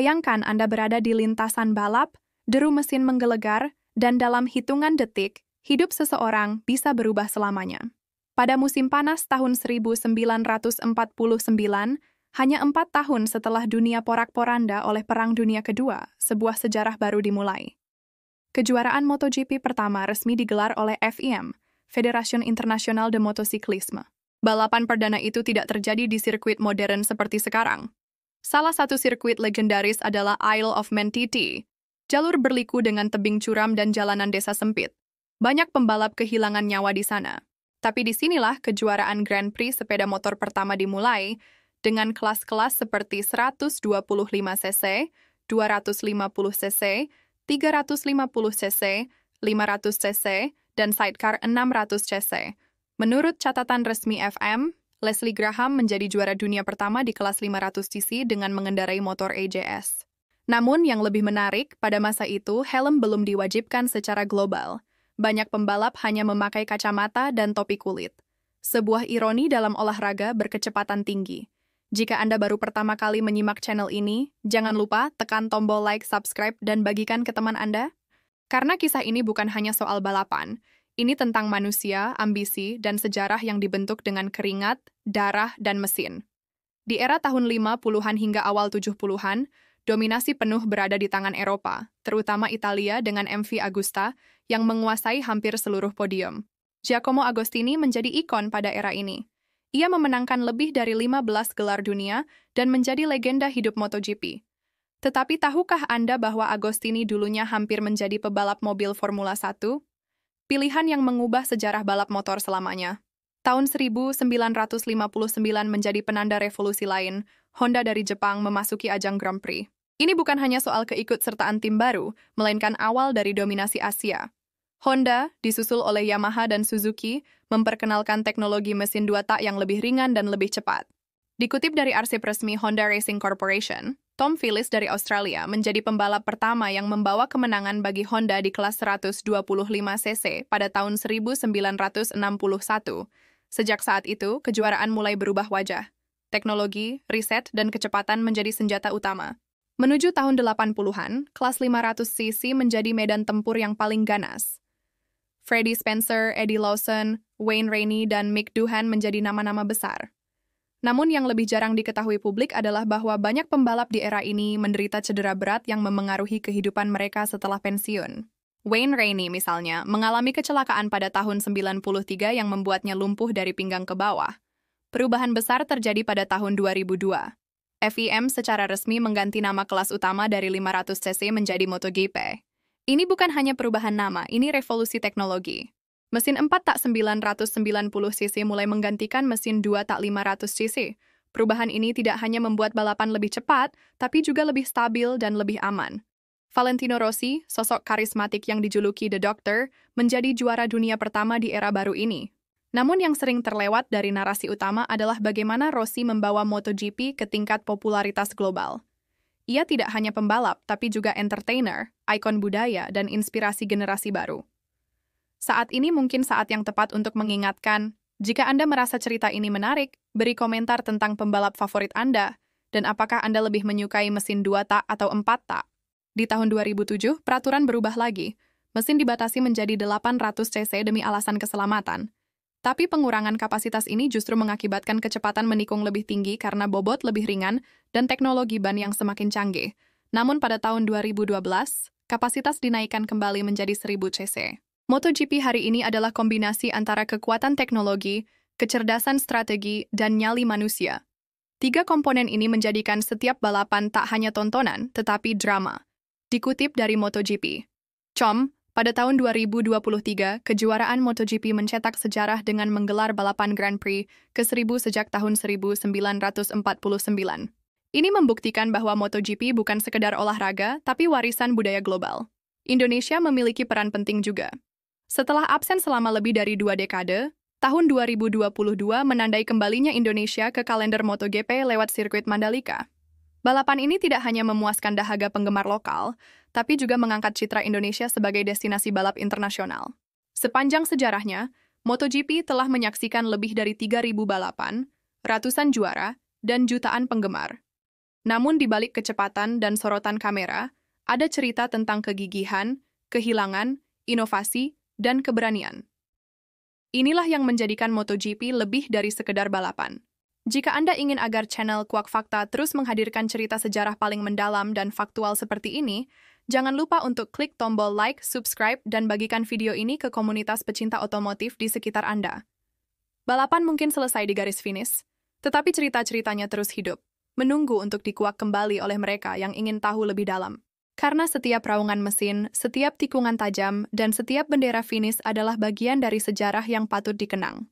Bayangkan Anda berada di lintasan balap, deru mesin menggelegar, dan dalam hitungan detik, hidup seseorang bisa berubah selamanya. Pada musim panas tahun 1949, hanya 4 tahun setelah dunia porak-poranda oleh Perang Dunia Kedua, sebuah sejarah baru dimulai. Kejuaraan MotoGP pertama resmi digelar oleh FIM, Federation International de Motosiklisme. Balapan perdana itu tidak terjadi di sirkuit modern seperti sekarang. Salah satu sirkuit legendaris adalah Isle of Man TT, jalur berliku dengan tebing curam dan jalanan desa sempit. Banyak pembalap kehilangan nyawa di sana. Tapi disinilah kejuaraan Grand Prix sepeda motor pertama dimulai, dengan kelas-kelas seperti 125cc, 250cc, 350cc, 500cc, dan sidecar 600cc. Menurut catatan resmi FM, Leslie Graham menjadi juara dunia pertama di kelas 500cc dengan mengendarai motor AJS. Namun yang lebih menarik, pada masa itu helm belum diwajibkan secara global. Banyak pembalap hanya memakai kacamata dan topi kulit. Sebuah ironi dalam olahraga berkecepatan tinggi. Jika Anda baru pertama kali menyimak channel ini, jangan lupa tekan tombol like, subscribe, dan bagikan ke teman Anda. Karena kisah ini bukan hanya soal balapan, ini tentang manusia, ambisi, dan sejarah yang dibentuk dengan keringat, darah, dan mesin. Di era tahun 50-an hingga awal 70-an, dominasi penuh berada di tangan Eropa, terutama Italia dengan MV Agusta yang menguasai hampir seluruh podium. Giacomo Agostini menjadi ikon pada era ini. Ia memenangkan lebih dari 15 gelar dunia dan menjadi legenda hidup MotoGP. Tetapi tahukah Anda bahwa Agostini dulunya hampir menjadi pebalap mobil Formula 1? Pilihan yang mengubah sejarah balap motor selamanya. Tahun 1959 menjadi penanda revolusi lain, Honda dari Jepang memasuki ajang Grand Prix. Ini bukan hanya soal keikutsertaan tim baru, melainkan awal dari dominasi Asia. Honda, disusul oleh Yamaha dan Suzuki, memperkenalkan teknologi mesin dua tak yang lebih ringan dan lebih cepat. Dikutip dari arsip resmi Honda Racing Corporation, Tom Phillips dari Australia menjadi pembalap pertama yang membawa kemenangan bagi Honda di kelas 125cc pada tahun 1961. Sejak saat itu, kejuaraan mulai berubah wajah. Teknologi, riset, dan kecepatan menjadi senjata utama. Menuju tahun 80-an, kelas 500cc menjadi medan tempur yang paling ganas. Freddie Spencer, Eddie Lawson, Wayne Rainey, dan Mick Doohan menjadi nama-nama besar. Namun yang lebih jarang diketahui publik adalah bahwa banyak pembalap di era ini menderita cedera berat yang memengaruhi kehidupan mereka setelah pensiun. Wayne Rainey misalnya mengalami kecelakaan pada tahun 93 yang membuatnya lumpuh dari pinggang ke bawah. Perubahan besar terjadi pada tahun 2002. FIM secara resmi mengganti nama kelas utama dari 500cc menjadi MotoGP. Ini bukan hanya perubahan nama, ini revolusi teknologi. Mesin 4 tak 990cc mulai menggantikan mesin 2 tak 500cc. Perubahan ini tidak hanya membuat balapan lebih cepat, tapi juga lebih stabil dan lebih aman. Valentino Rossi, sosok karismatik yang dijuluki The Doctor, menjadi juara dunia pertama di era baru ini. Namun yang sering terlewat dari narasi utama adalah bagaimana Rossi membawa MotoGP ke tingkat popularitas global. Ia tidak hanya pembalap, tapi juga entertainer, ikon budaya, dan inspirasi generasi baru. Saat ini mungkin saat yang tepat untuk mengingatkan, jika Anda merasa cerita ini menarik, beri komentar tentang pembalap favorit Anda, dan apakah Anda lebih menyukai mesin 2 tak atau 4 tak. Di tahun 2007, peraturan berubah lagi. Mesin dibatasi menjadi 800cc demi alasan keselamatan. Tapi pengurangan kapasitas ini justru mengakibatkan kecepatan menikung lebih tinggi karena bobot lebih ringan dan teknologi ban yang semakin canggih. Namun pada tahun 2012, kapasitas dinaikkan kembali menjadi 1000cc. MotoGP hari ini adalah kombinasi antara kekuatan teknologi, kecerdasan strategi, dan nyali manusia. 3 komponen ini menjadikan setiap balapan tak hanya tontonan, tetapi drama. Dikutip dari MotoGP.com, pada tahun 2023, kejuaraan MotoGP mencetak sejarah dengan menggelar balapan Grand Prix ke-1000 sejak tahun 1949. Ini membuktikan bahwa MotoGP bukan sekedar olahraga, tapi warisan budaya global. Indonesia memiliki peran penting juga. Setelah absen selama lebih dari 2 dekade, tahun 2022 menandai kembalinya Indonesia ke kalender MotoGP lewat sirkuit Mandalika. Balapan ini tidak hanya memuaskan dahaga penggemar lokal, tapi juga mengangkat citra Indonesia sebagai destinasi balap internasional. Sepanjang sejarahnya, MotoGP telah menyaksikan lebih dari 3.000 balapan, ratusan juara, dan jutaan penggemar. Namun di balik kecepatan dan sorotan kamera, ada cerita tentang kegigihan, kehilangan, inovasi, dan keberanian. Inilah yang menjadikan MotoGP lebih dari sekedar balapan. Jika Anda ingin agar channel Kuak Fakta terus menghadirkan cerita sejarah paling mendalam dan faktual seperti ini, jangan lupa untuk klik tombol like, subscribe, dan bagikan video ini ke komunitas pecinta otomotif di sekitar Anda. Balapan mungkin selesai di garis finish, tetapi cerita-ceritanya terus hidup, menunggu untuk dikuak kembali oleh mereka yang ingin tahu lebih dalam. Karena setiap raungan mesin, setiap tikungan tajam, dan setiap bendera finish adalah bagian dari sejarah yang patut dikenang.